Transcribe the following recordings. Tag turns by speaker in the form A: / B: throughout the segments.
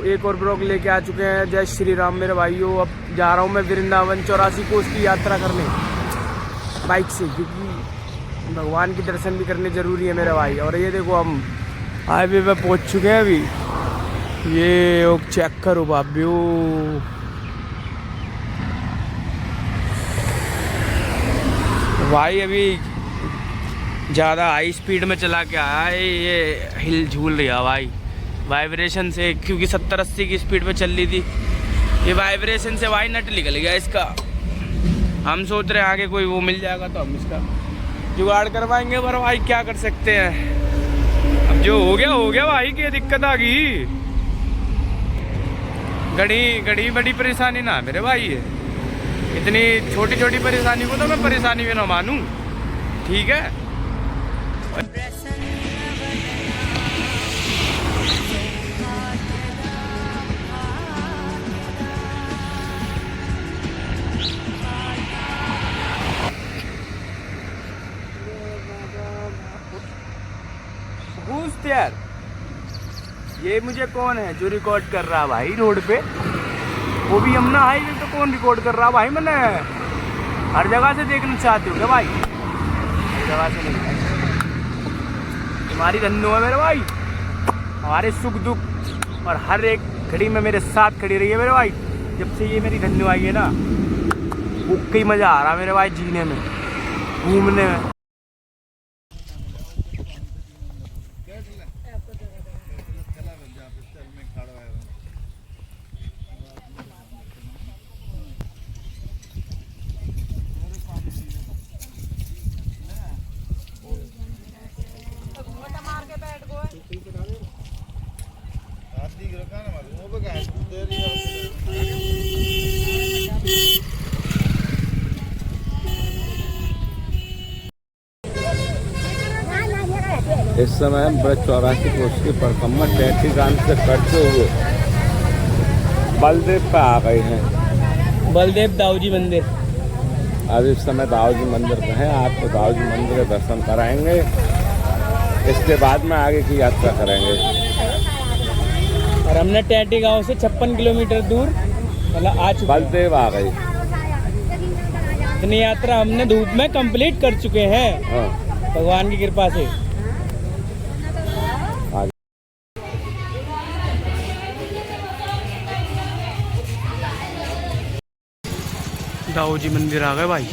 A: एक और ब्लॉग लेके आ चुके हैं। जय श्री राम मेरे भाइयों। अब जा रहा हूँ मैं वृंदावन 84 कोस की यात्रा करने बाइक से, क्योंकि भगवान के दर्शन भी करने ज़रूरी है मेरे भाई। और ये देखो हम हाईवे पे पहुँच चुके हैं अभी। ये चेक करो बाबियो, भाई अभी ज़्यादा हाई स्पीड में चला के आया है, ये हिल झूल रही है भाई वाइब्रेशन से, क्योंकि 70-80 की स्पीड में चल रही थी। ये वाइब्रेशन से भाई नट निकल गया इसका। हम सोच रहे हैं आगे कोई वो मिल जाएगा तो हम इसका जुगाड़ करवाएंगे, पर भाई क्या कर सकते हैं। अब जो हो गया भाई, की दिक्कत आ गई। घड़ी बड़ी परेशानी ना मेरे भाई, ये इतनी छोटी छोटी परेशानी को तो मैं परेशानी भी ना मानूं, ठीक है। यार ये मुझे कौन है जो रिकॉर्ड कर रहा भाई रोड पे, वो भी यमुना हाईवे पे कौन रिकॉर्ड कर रहा भाई। मैंने हर जगह से देखना चाहती हूँ क्या भाई, हर जगह से नहीं। तुम्हारी धन्नो है मेरे भाई, हमारे सुख दुख और हर एक घड़ी में मेरे साथ खड़ी रही है मेरे भाई। जब से ये मेरी धन्नो आई है ना, वो कई मज़ा आ रहा मेरे भाई जीने में, घूमने में।
B: इस समय हम ब्रज 84 कोस की परिक्रमा टैटी गांव से करते हुए बलदेव पे आ गए हैं।
A: बलदेव दाऊजी मंदिर।
B: अब इस समय दाऊजी मंदिर पे हैं, आपको दाऊजी मंदिर के दर्शन कराएंगे। इसके बाद में आगे की यात्रा करेंगे।
A: और हमने टैटी गांव से 56 किलोमीटर दूर मतलब आ चुके,
B: बलदेव आ गए।
A: इतनी यात्रा हमने धूप में कंप्लीट कर चुके हैं,
B: हाँ।
A: भगवान की कृपा से। दाऊजी मंदिर आ गए भाई।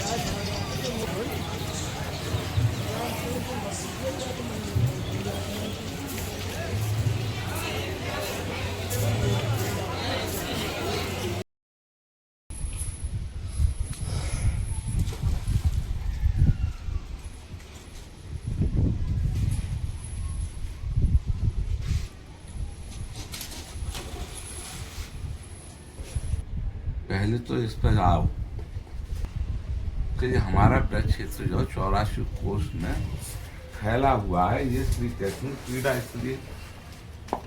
B: पहले तो इस पर आओ कि हमारा ब्रज क्षेत्र जो 84 कोस में फैला हुआ है, ये श्री कृष्ण पीड़ा इसलिए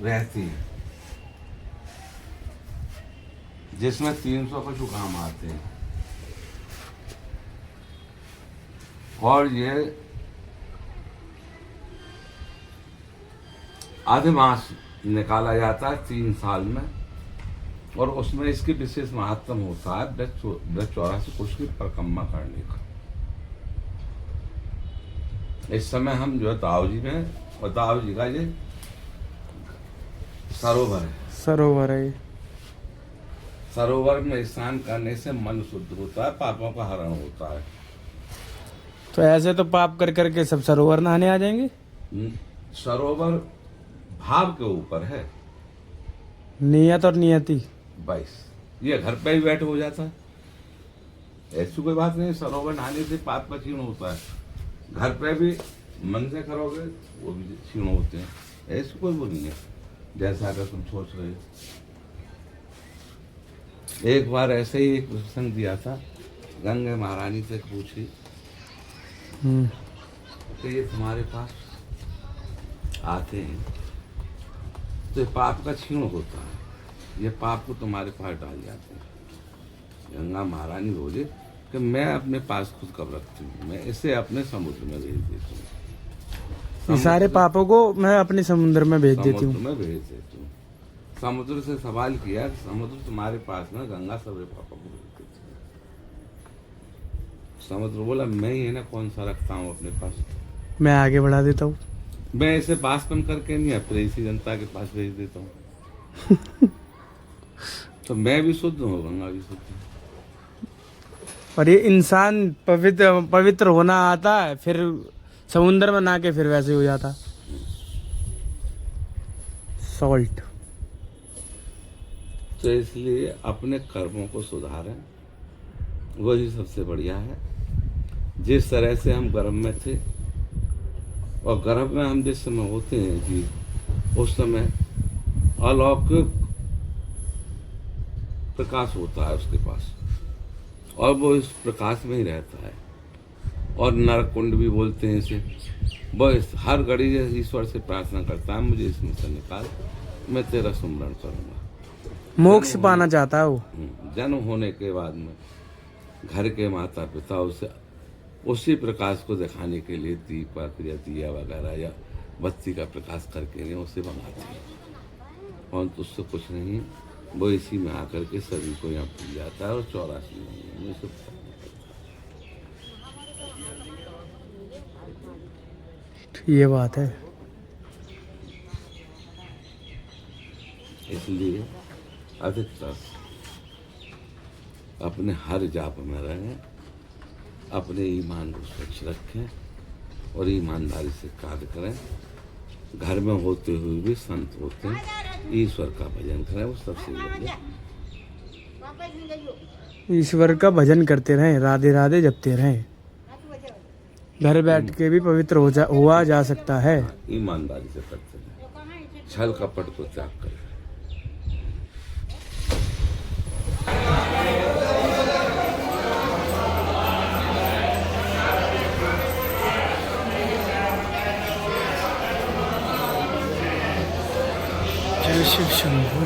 B: रहती है, जिसमें 300 पशु काम आते हैं। और ये अधिमास निकाला जाता है 3 साल में, और उसमें इसकी विशेष महत्व होता है ब्रज 84 कोस की परिक्रमा करने का। इस समय हम जो है दाऊजी में, और दाऊजी का ये सरोवर है। सरोवर में स्नान करने से मन शुद्ध होता है, पापों का हरण होता है।
A: तो ऐसे तो पाप कर करके सब सरोवर नहाने आ जाएंगे।
B: सरोवर भाव के ऊपर है,
A: नियत और नियति।
B: बस ये घर पे ही बैठ हो जाता है, ऐसी कोई बात नहीं। सरोवर नहाने से पाप का क्षीण होता है, घर पे भी मन से करोगे वो भी क्षीण होते हैं, ऐसी कोई वो नहीं है जैसा अगर तुम सोच रहे हो। एक बार ऐसे ही एक प्रसंग दिया था, गंगा महारानी से पूछी कि ये तुम्हारे पास आते हैं तो ये पाप का क्षीण होता है, ये पाप को तुम्हारे पास डाल जाते हैं। गंगा महारानी बोले कि मैं अपने पास खुद कब रखती हूँ, मैं इसे अपने समुद्र में भेज देती हूँ।
A: सारे पापों को मैं अपने समुद्र में भेज देती हूँ।
B: मैं भेज देती हूँ। समुद्र से सवाल किया कि समुद्र तुम्हारे पास में, गंगा सबरे पापा बोलते थे। समुद्र बोला मैं ही है ना कौन सा रखता हूँ अपने पास,
C: मैं आगे बढ़ा देता हूँ।
B: मैं इसे पास कम करके नहीं अपने इसी जनता के पास भेज देता हूँ। तो मैं भी शुद्ध हूँ, गंगा भी शुद्ध है।
C: और ये इंसान पवित्र होना आता है, फिर समुद्र में ना के फिर वैसे हो जाता। सॉल्ट।
B: तो इसलिए अपने कर्मों को सुधारें, वही सबसे बढ़िया है। जिस तरह से हम गर्भ में थे, और गर्भ में हम जिस समय होते हैं कि उस समय अलौकिक प्रकाश होता है उसके पास, और वो इस प्रकाश में ही रहता है। और नरक कुंड भी बोलते हैं इसे। वो हर घड़ी ईश्वर से प्रार्थना करता है, मुझे इसमें से निकाल, मैं तेरा सुमरण करूँगा।
C: मोक्ष पाना चाहता है वो।
B: जन्म होने के बाद में घर के माता पिता उसे उसी प्रकाश को दिखाने के लिए दीपक या दिया वगैरह या बत्ती का प्रकाश करके नहीं उसे बनाते हैं, और तो उससे कुछ नहीं, वो इसी में आकर के सभी को यहाँ पी जाता है। और 84 महीने में सब
C: ये बात है।
B: इसलिए अधिकतर अपने हर जाप में रहें, अपने ईमान को स्वच्छ रखें और ईमानदारी से कार्य करें। घर में होते हुए भी संत होते हैं, ईश्वर का भजन करें, वो सबसे बढ़िया।
C: ईश्वर का भजन करते रहें, राधे राधे जपते रहें। घर बैठ के भी पवित्र हुआ जा सकता है।
B: ईमानदारी से करते रहें, छल कपट को त्याग करें।
C: जय शिव शंभू।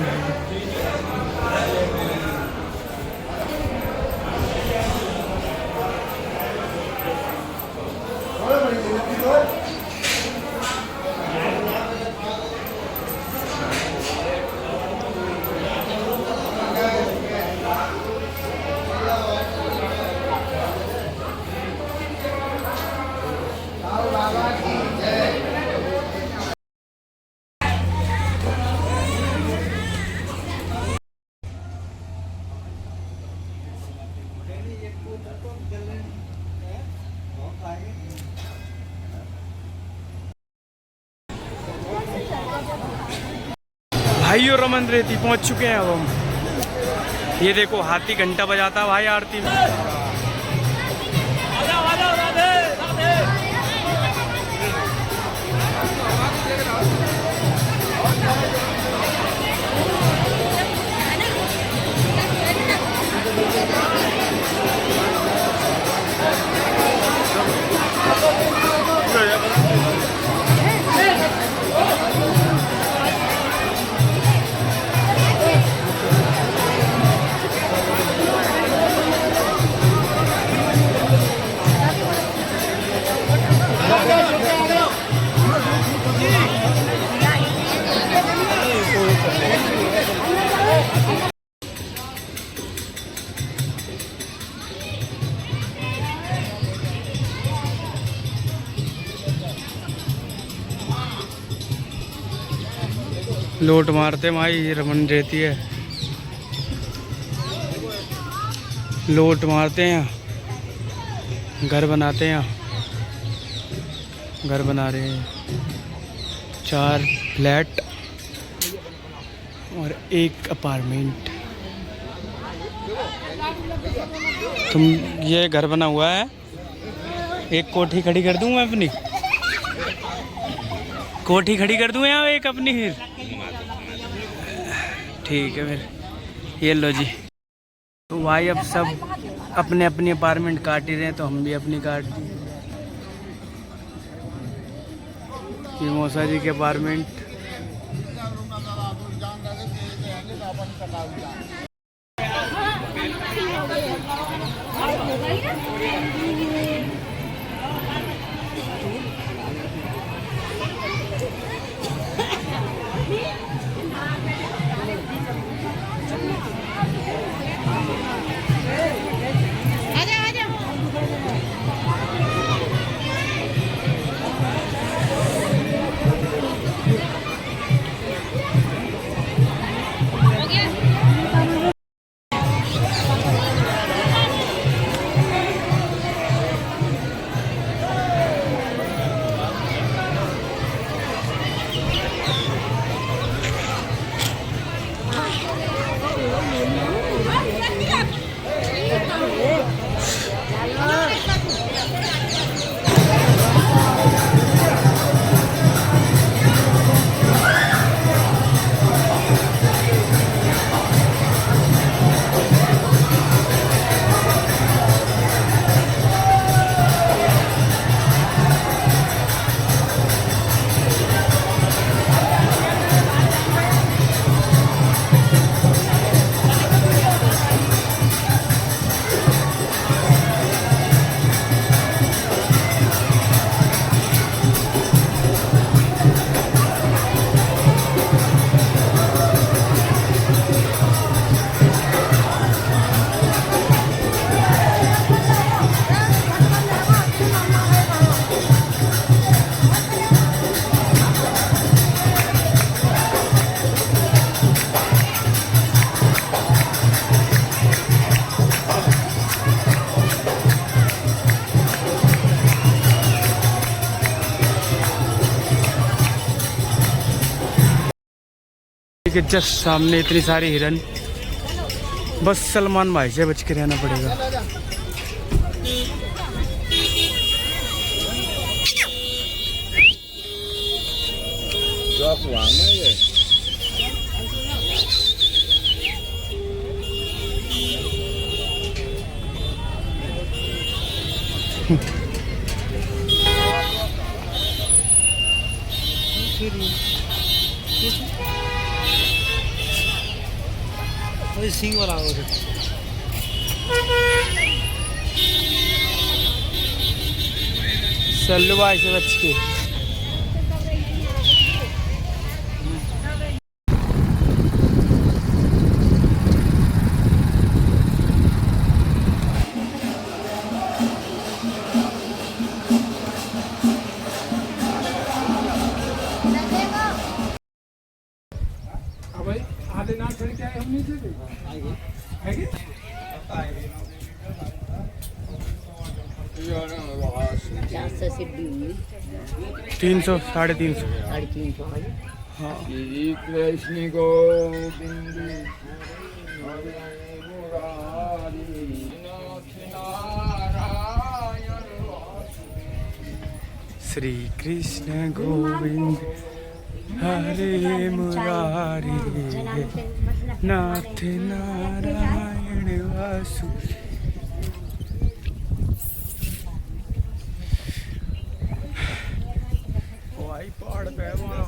C: भाई और रमन रेती पहुंच चुके हैं अब हम। ये देखो हाथी घंटा बजाता है भाई आरती में। लोट मारते भाई, ये रमन रहती है। लोट मारते हैं, घर बनाते हैं। घर बना रहे हैं 4 फ्लैट और 1 अपार्टमेंट। तुम ये घर बना हुआ है, एक कोठी खड़ी कर दूं मैं अपनी, कोठी खड़ी कर दूं यहाँ एक अपनी फिर। ठीक है फिर ये लो जी। तो भाई अब सब अपने अपनी अपार्टमेंट काट ही रहे हैं, तो हम भी अपनी काट दिए। ये मौसा जी के अपार्टमेंट। के जस्ट सामने इतनी सारी हिरन, बस सलमान भाई से बच के रहना पड़ेगा। सिंह वाला सल्लू भाई से बच के। तीन सौ 350 हाँ।
B: कृष्ण गोविंद
C: श्री कृष्ण गोविंद हरे मुरारी नाथ नारायण वासु। भाई पहाड़ पे हमारा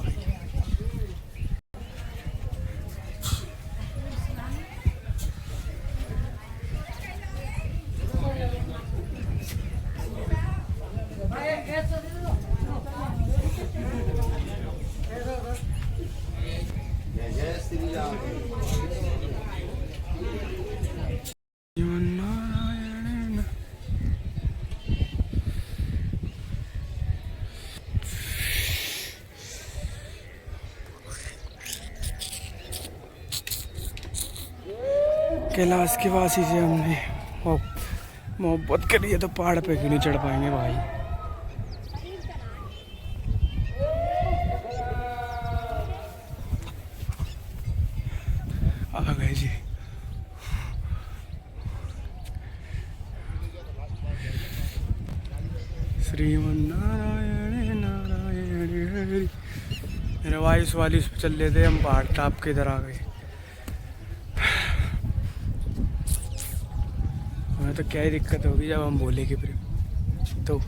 C: कैलाश के वासी से हमने मोहब्बत करी है तो पहाड़ पे क्यों नहीं चढ़ पाएंगे भाई। आ गए जी। श्रीमन्नारायण नारायण हरि। मेरे वाइस वाली चल रहे थे, हम पहाड़ टाप के इधर आ गए। हमें तो क्या ही दिक्कत होगी जब हम बोलेंगे फिर तो।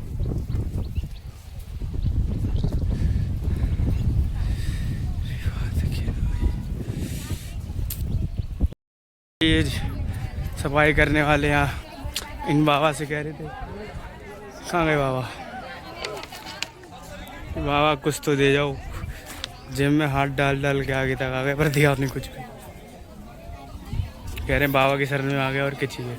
C: ये सफाई करने वाले यहाँ इन बाबा से कह रहे थे, कहाँ गए बाबा? बाबा कुछ तो दे जाओ। जिम में हाथ डाल डाल के आगे तक आ गए पर दिया आपने कुछ भी। कह रहे हैं बाबा के शरण में आ गए और क्या चाहिए।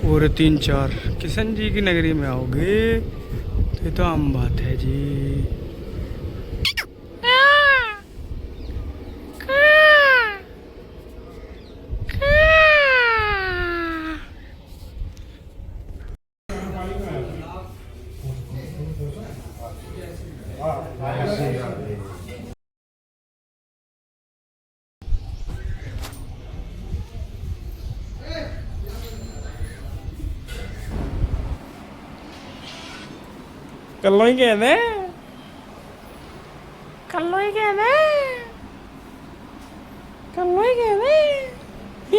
C: और 3-4 किशन जी की नगरी में आओगे तो ये तो आम बात है जी। कल्लो ही कहते कल्लो ही कहते कल्लो ही कहते